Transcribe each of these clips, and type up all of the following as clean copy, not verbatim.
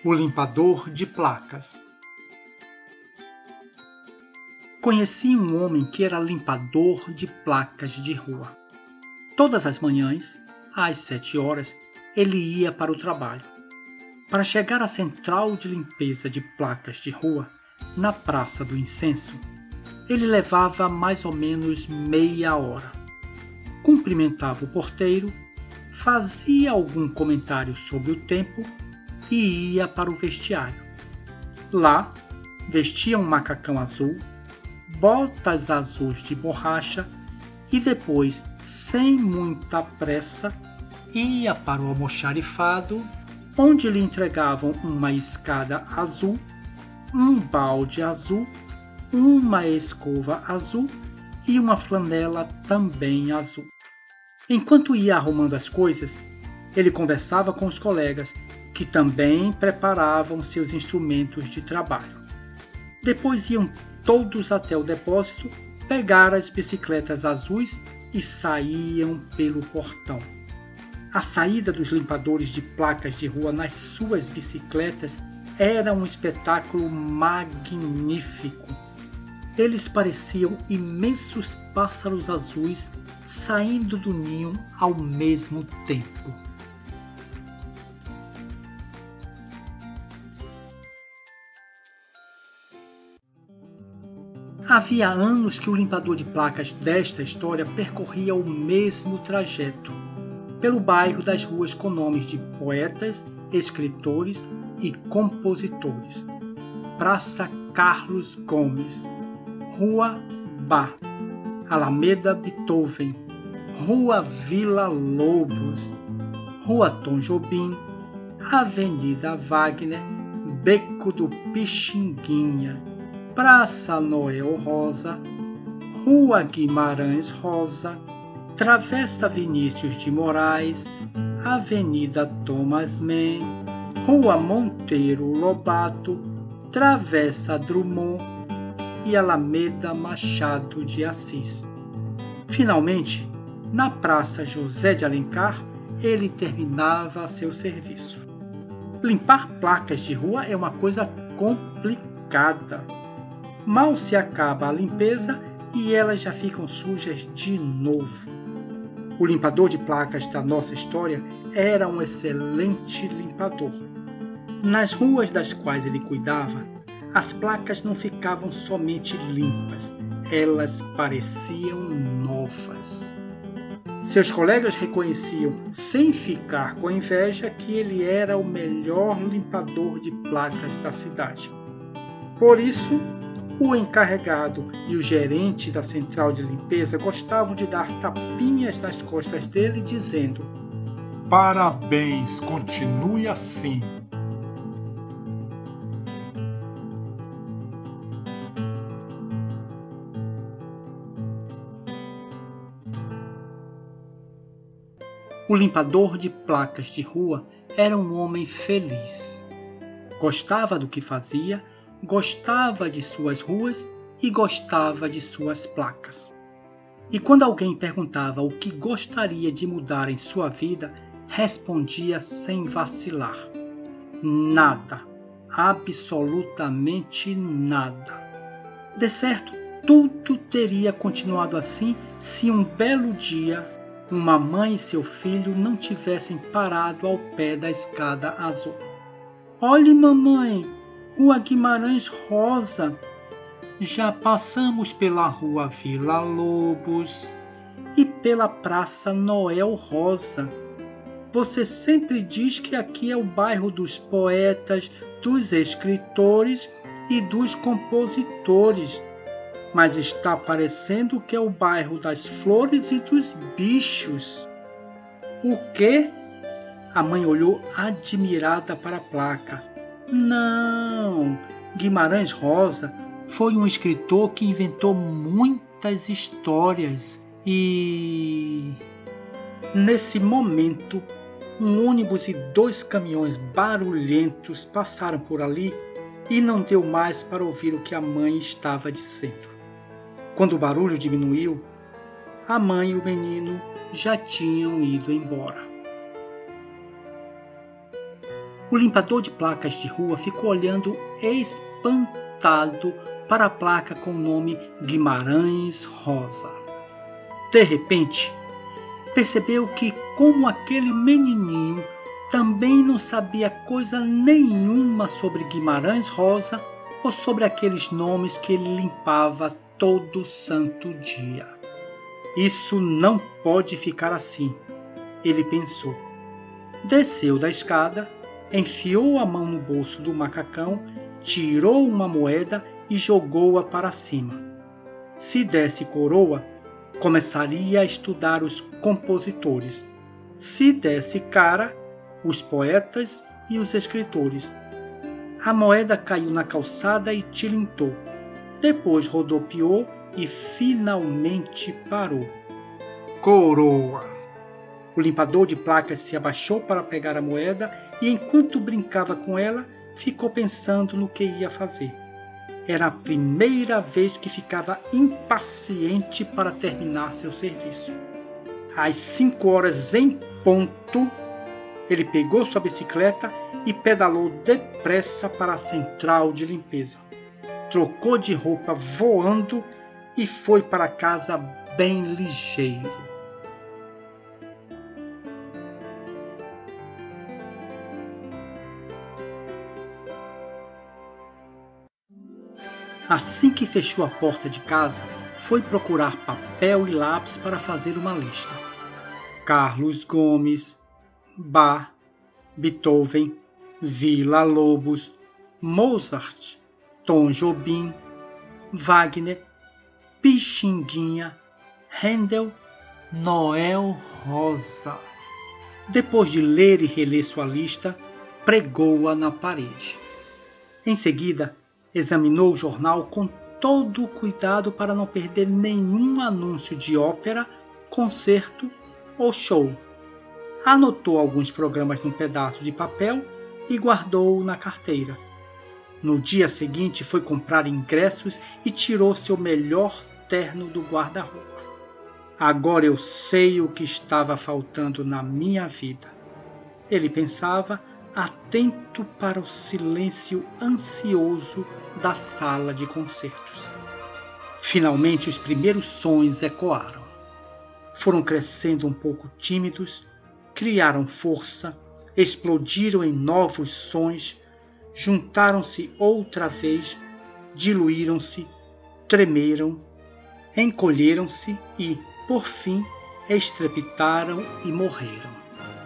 O limpador de placas. Conheci um homem que era limpador de placas de rua. Todas as manhãs, às 7 horas, ele ia para o trabalho. Para chegar à central de limpeza de placas de rua, na Praça do Incenso, ele levava mais ou menos meia hora. Cumprimentava o porteiro, fazia algum comentário sobre o tempo e ia para o vestiário. Lá, vestia um macacão azul, botas azuis de borracha e depois, sem muita pressa, ia para o almoxarifado, onde lhe entregavam uma escada azul, um balde azul, uma escova azul e uma flanela também azul. Enquanto ia arrumando as coisas, ele conversava com os colegas, que também preparavam seus instrumentos de trabalho. Depois iam todos até o depósito, pegar as bicicletas azuis e saíam pelo portão. A saída dos limpadores de placas de rua nas suas bicicletas era um espetáculo magnífico. Eles pareciam imensos pássaros azuis saindo do ninho ao mesmo tempo. Havia anos que o limpador de placas desta história percorria o mesmo trajeto, pelo bairro das ruas com nomes de poetas, escritores e compositores. Praça Carlos Gomes, Rua Bá, Alameda Beethoven, Rua Vila Lobos, Rua Tom Jobim, Avenida Wagner, Beco do Pixinguinha, Praça Noel Rosa, Rua Guimarães Rosa, Travessa Vinícius de Moraes, Avenida Thomas Mann, Rua Monteiro Lobato, Travessa Drummond e Alameda Machado de Assis. Finalmente, na Praça José de Alencar, ele terminava seu serviço. Limpar placas de rua é uma coisa complicada. Mal se acaba a limpeza e elas já ficam sujas de novo. O limpador de placas da nossa história era um excelente limpador. Nas ruas das quais ele cuidava, as placas não ficavam somente limpas, elas pareciam novas. Seus colegas reconheciam, sem ficar com inveja, que ele era o melhor limpador de placas da cidade. Por isso, o encarregado e o gerente da central de limpeza gostavam de dar tapinhas nas costas dele, dizendo: "Parabéns, continue assim." O limpador de placas de rua era um homem feliz. Gostava do que fazia, gostava de suas ruas e gostava de suas placas. E quando alguém perguntava o que gostaria de mudar em sua vida, respondia sem vacilar: nada, absolutamente nada. De certo, tudo teria continuado assim se um belo dia uma mãe e seu filho não tivessem parado ao pé da escada azul. "Olhe, mamãe, Rua Guimarães Rosa. Já passamos pela Rua Vila Lobos e pela Praça Noel Rosa. Você sempre diz que aqui é o bairro dos poetas, dos escritores e dos compositores, mas está parecendo que é o bairro das flores e dos bichos." "O quê?" A mãe olhou admirada para a placa. "Não, Guimarães Rosa foi um escritor que inventou muitas histórias e..." Nesse momento, um ônibus e 2 caminhões barulhentos passaram por ali e não deu mais para ouvir o que a mãe estava dizendo. Quando o barulho diminuiu, a mãe e o menino já tinham ido embora. O limpador de placas de rua ficou olhando espantado para a placa com o nome Guimarães Rosa. De repente, percebeu que, como aquele menininho também não sabia coisa nenhuma sobre Guimarães Rosa ou sobre aqueles nomes que ele limpava todo santo dia. Isso não pode ficar assim, ele pensou. Desceu da escada, enfiou a mão no bolso do macacão, tirou uma moeda e jogou-a para cima. Se desse coroa, começaria a estudar os compositores. Se desse cara, os poetas e os escritores. A moeda caiu na calçada e tilintou. Depois rodopiou e finalmente parou. Coroa! O limpador de placas se abaixou para pegar a moeda e, enquanto brincava com ela, ficou pensando no que ia fazer. Era a primeira vez que ficava impaciente para terminar seu serviço. Às 5 horas em ponto, ele pegou sua bicicleta e pedalou depressa para a central de limpeza. Trocou de roupa voando e foi para casa bem ligeiro. Assim que fechou a porta de casa, foi procurar papel e lápis para fazer uma lista. Carlos Gomes, Bach, Beethoven, Villa-Lobos, Mozart, Tom Jobim, Wagner, Pixinguinha, Handel, Noel Rosa. Depois de ler e reler sua lista, pregou-a na parede. Em seguida, examinou o jornal com todo o cuidado para não perder nenhum anúncio de ópera, concerto ou show. Anotou alguns programas num pedaço de papel e guardou-o na carteira. No dia seguinte foi comprar ingressos e tirou seu melhor terno do guarda-roupa. Agora eu sei o que estava faltando na minha vida. Ele pensava, atento para o silêncio ansioso da sala de concertos. Finalmente os primeiros sons ecoaram. Foram crescendo um pouco tímidos, criaram força, explodiram em novos sons, juntaram-se outra vez, diluíram-se, tremeram, encolheram-se e, por fim, estrepitaram e morreram.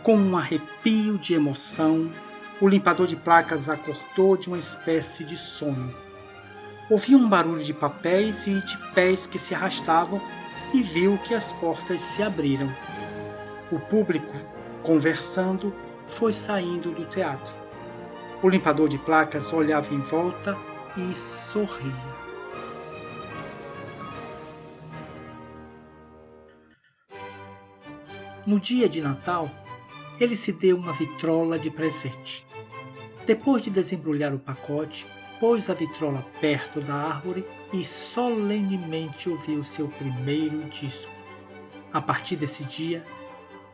Com um arrepio de emoção, o limpador de placas acordou de uma espécie de sonho. Ouviu um barulho de papéis e de pés que se arrastavam e viu que as portas se abriram. O público, conversando, foi saindo do teatro. O limpador de placas olhava em volta e sorria. No dia de Natal, ele se deu uma vitrola de presente. Depois de desembrulhar o pacote, pôs a vitrola perto da árvore e solenemente ouviu seu primeiro disco. A partir desse dia,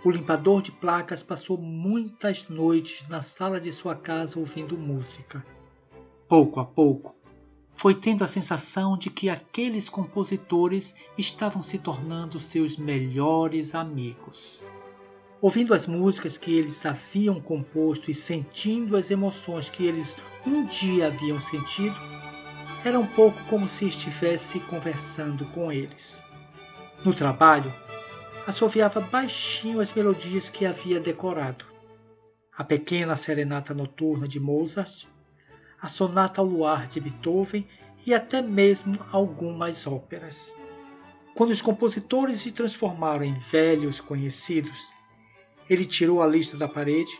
o limpador de placas passou muitas noites na sala de sua casa ouvindo música. Pouco a pouco, foi tendo a sensação de que aqueles compositores estavam se tornando seus melhores amigos. Ouvindo as músicas que eles haviam composto e sentindo as emoções que eles um dia haviam sentido, era um pouco como se estivesse conversando com eles. No trabalho, assoviava baixinho as melodias que havia decorado. A pequena serenata noturna de Mozart, a sonata ao luar de Beethoven e até mesmo algumas óperas. Quando os compositores se transformaram em velhos conhecidos, ele tirou a lista da parede,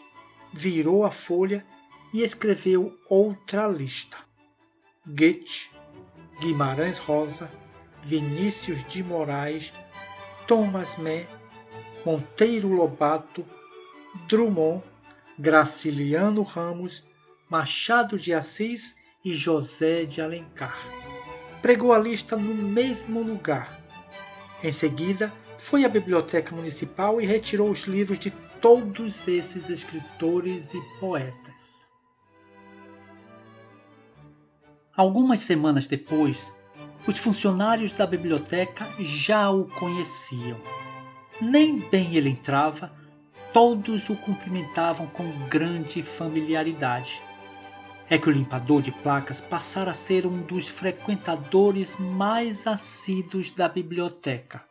virou a folha e escreveu outra lista. Goethe, Guimarães Rosa, Vinícius de Moraes, Thomas Mann, Monteiro Lobato, Drummond, Graciliano Ramos, Machado de Assis e José de Alencar. Pregou a lista no mesmo lugar. Em seguida, foi à biblioteca municipal e retirou os livros de todos esses escritores e poetas. Algumas semanas depois, os funcionários da biblioteca já o conheciam. Nem bem ele entrava, todos o cumprimentavam com grande familiaridade. É que o limpador de placas passara a ser um dos frequentadores mais assíduos da biblioteca.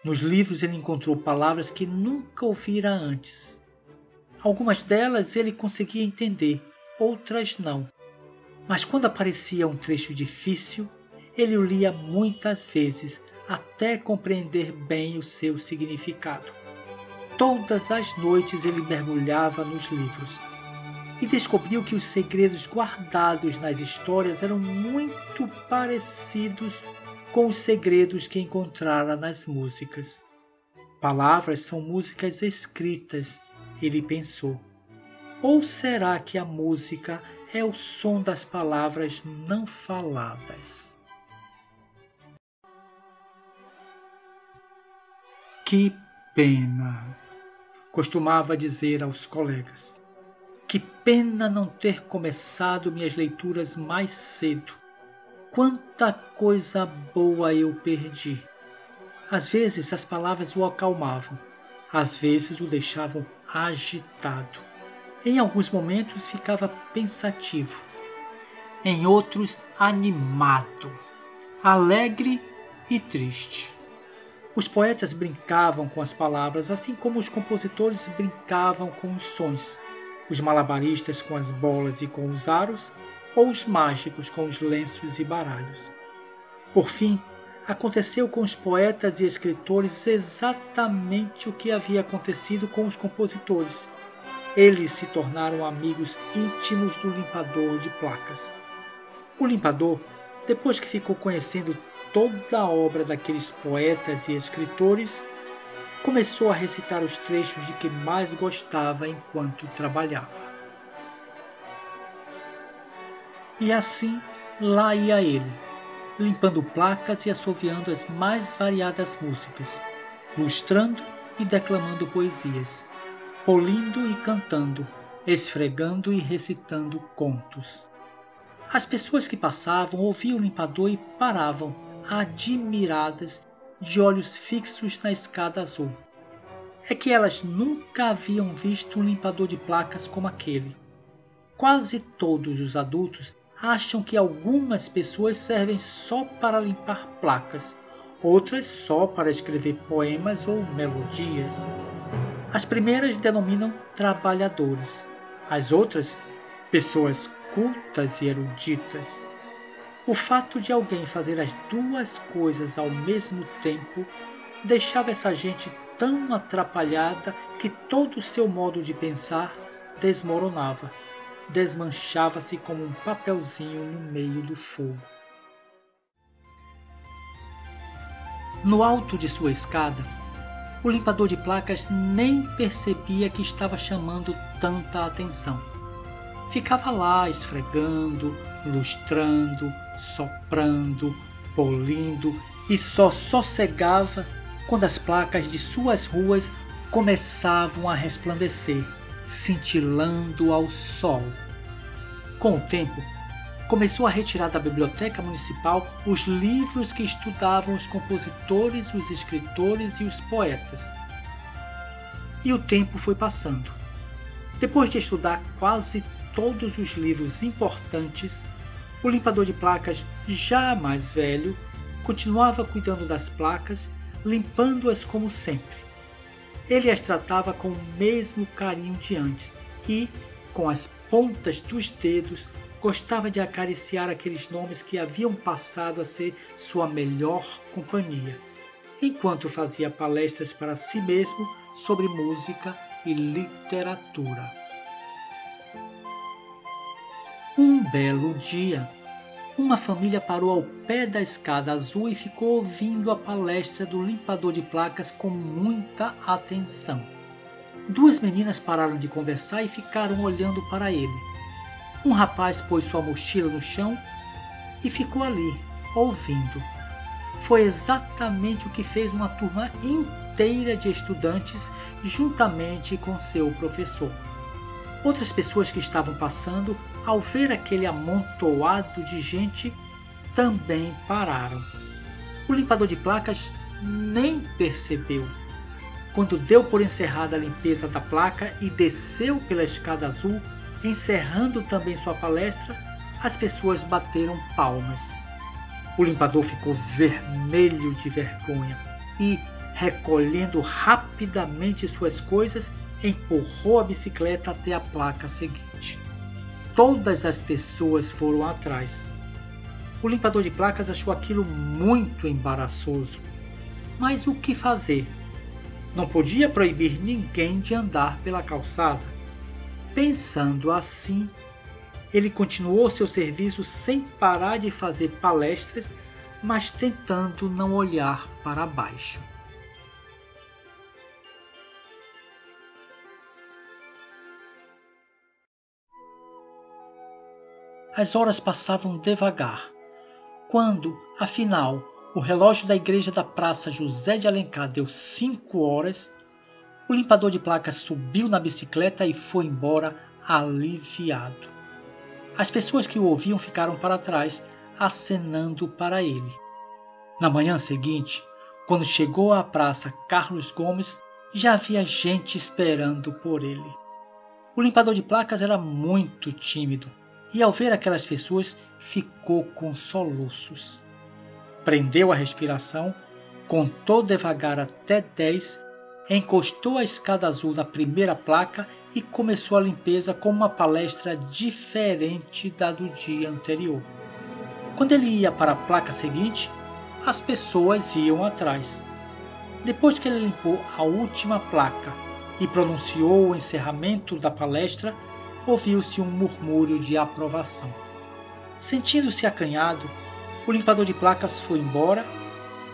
Nos livros ele encontrou palavras que nunca ouvira antes. Algumas delas ele conseguia entender, outras não. Mas quando aparecia um trecho difícil, ele o lia muitas vezes até compreender bem o seu significado. Todas as noites ele mergulhava nos livros e descobriu que os segredos guardados nas histórias eram muito parecidos com os segredos que encontrara nas músicas. Palavras são músicas escritas, ele pensou. Ou será que a música é o som das palavras não faladas? Que pena, costumava dizer aos colegas. Que pena não ter começado minhas leituras mais cedo. Quanta coisa boa eu perdi. Às vezes as palavras o acalmavam, às vezes o deixavam agitado. Em alguns momentos ficava pensativo, em outros animado, alegre e triste. Os poetas brincavam com as palavras, assim como os compositores brincavam com os sons, os malabaristas com as bolas e com os aros, ou os mágicos com os lenços e baralhos. Por fim, aconteceu com os poetas e escritores exatamente o que havia acontecido com os compositores. Eles se tornaram amigos íntimos do limpador de placas. O limpador, depois que ficou conhecendo toda a obra daqueles poetas e escritores, começou a recitar os trechos de que mais gostava enquanto trabalhava. E assim lá ia ele, limpando placas e assoviando as mais variadas músicas, lustrando e declamando poesias, polindo e cantando, esfregando e recitando contos. As pessoas que passavam ouviam o limpador e paravam, admiradas, de olhos fixos na escada azul. É que elas nunca haviam visto um limpador de placas como aquele. Quase todos os adultos acham que algumas pessoas servem só para limpar placas, outras só para escrever poemas ou melodias. As primeiras denominam trabalhadores, as outras, pessoas cultas e eruditas. O fato de alguém fazer as duas coisas ao mesmo tempo deixava essa gente tão atrapalhada que todo o seu modo de pensar desmoronava, desmanchava-se como um papelzinho no meio do fogo. No alto de sua escada, o limpador de placas nem percebia que estava chamando tanta atenção. Ficava lá esfregando, lustrando, soprando, polindo e só sossegava quando as placas de suas ruas começavam a resplandecer, cintilando ao sol. Com o tempo, começou a retirar da biblioteca municipal os livros que estudavam os compositores, os escritores e os poetas. E o tempo foi passando. Depois de estudar quase todos os livros importantes, o limpador de placas, já mais velho, continuava cuidando das placas, limpando-as como sempre. Ele as tratava com o mesmo carinho de antes e, com as pontas dos dedos, gostava de acariciar aqueles nomes que haviam passado a ser sua melhor companhia, enquanto fazia palestras para si mesmo sobre música e literatura. Um belo dia, uma família parou ao pé da escada azul e ficou ouvindo a palestra do limpador de placas com muita atenção. Duas meninas pararam de conversar e ficaram olhando para ele. Um rapaz pôs sua mochila no chão e ficou ali, ouvindo. Foi exatamente o que fez uma turma inteira de estudantes juntamente com seu professor. Outras pessoas que estavam passando, ao ver aquele amontoado de gente, também pararam. O limpador de placas nem percebeu. Quando deu por encerrada a limpeza da placa e desceu pela escada azul, encerrando também sua palestra, as pessoas bateram palmas. O limpador ficou vermelho de vergonha e, recolhendo rapidamente suas coisas, empurrou a bicicleta até a placa seguinte. Todas as pessoas foram atrás. O limpador de placas achou aquilo muito embaraçoso. Mas o que fazer? Não podia proibir ninguém de andar pela calçada. Pensando assim, ele continuou seu serviço sem parar de fazer palestras, mas tentando não olhar para baixo. As horas passavam devagar. Quando, afinal, o relógio da igreja da Praça José de Alencar deu 5 horas, o limpador de placas subiu na bicicleta e foi embora aliviado. As pessoas que o ouviam ficaram para trás, acenando para ele. Na manhã seguinte, quando chegou à Praça Carlos Gomes, já havia gente esperando por ele. O limpador de placas era muito tímido e, ao ver aquelas pessoas, ficou com soluços. Prendeu a respiração, contou devagar até 10, encostou a escada azul na primeira placa e começou a limpeza com uma palestra diferente da do dia anterior. Quando ele ia para a placa seguinte, as pessoas iam atrás. Depois que ele limpou a última placa e pronunciou o encerramento da palestra, ouviu-se um murmúrio de aprovação. Sentindo-se acanhado, o limpador de placas foi embora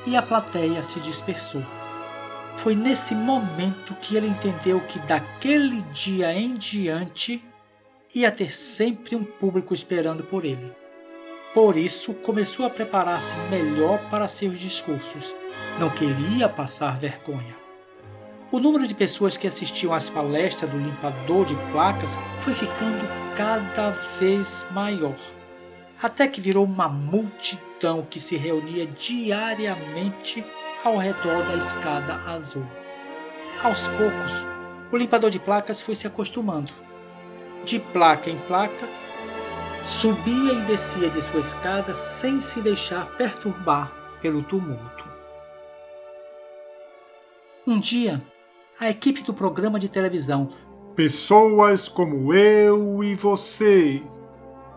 e a plateia se dispersou. Foi nesse momento que ele entendeu que daquele dia em diante ia ter sempre um público esperando por ele. Por isso, começou a preparar-se melhor para seus discursos. Não queria passar vergonha. O número de pessoas que assistiam às palestras do limpador de placas foi ficando cada vez maior, até que virou uma multidão que se reunia diariamente ao redor da escada azul. Aos poucos, o limpador de placas foi se acostumando. De placa em placa, subia e descia de sua escada sem se deixar perturbar pelo tumulto. Um dia, a equipe do programa de televisão Pessoas como eu e você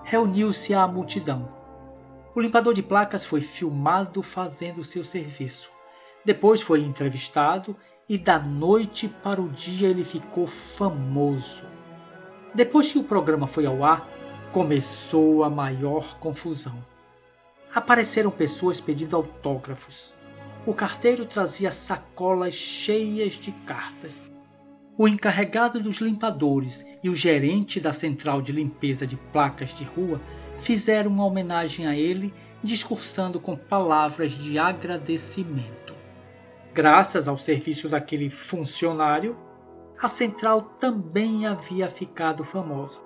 reuniu-se à multidão. O limpador de placas foi filmado fazendo seu serviço. Depois foi entrevistado e da noite para o dia ele ficou famoso. Depois que o programa foi ao ar, começou a maior confusão. Apareceram pessoas pedindo autógrafos. O carteiro trazia sacolas cheias de cartas. O encarregado dos limpadores e o gerente da central de limpeza de placas de rua fizeram uma homenagem a ele, discursando com palavras de agradecimento. Graças ao serviço daquele funcionário, a central também havia ficado famosa.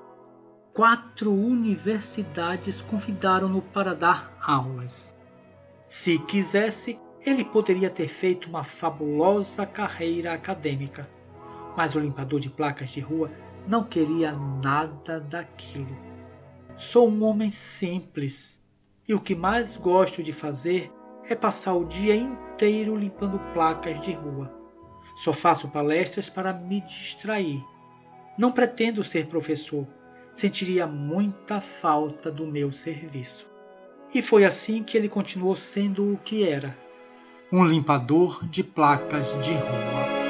4 universidades convidaram-no para dar aulas. Se quisesse, ele poderia ter feito uma fabulosa carreira acadêmica, mas o limpador de placas de rua não queria nada daquilo. Sou um homem simples e o que mais gosto de fazer é passar o dia inteiro limpando placas de rua. Só faço palestras para me distrair. Não pretendo ser professor. Sentiria muita falta do meu serviço. E foi assim que ele continuou sendo o que era: um limpador de placas de rua.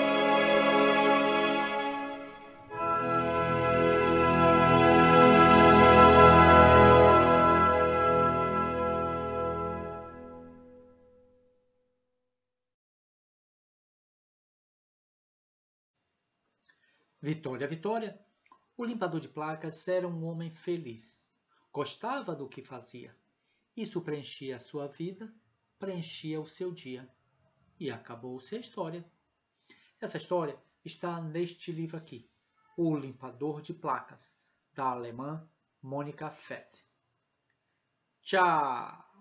Vitória, Vitória. O limpador de placas era um homem feliz. Gostava do que fazia. Isso preenchia a sua vida, preenchia o seu dia. E acabou-se a história. Essa história está neste livro aqui. O Limpador de Placas, da alemã Monika Fett. Tchau!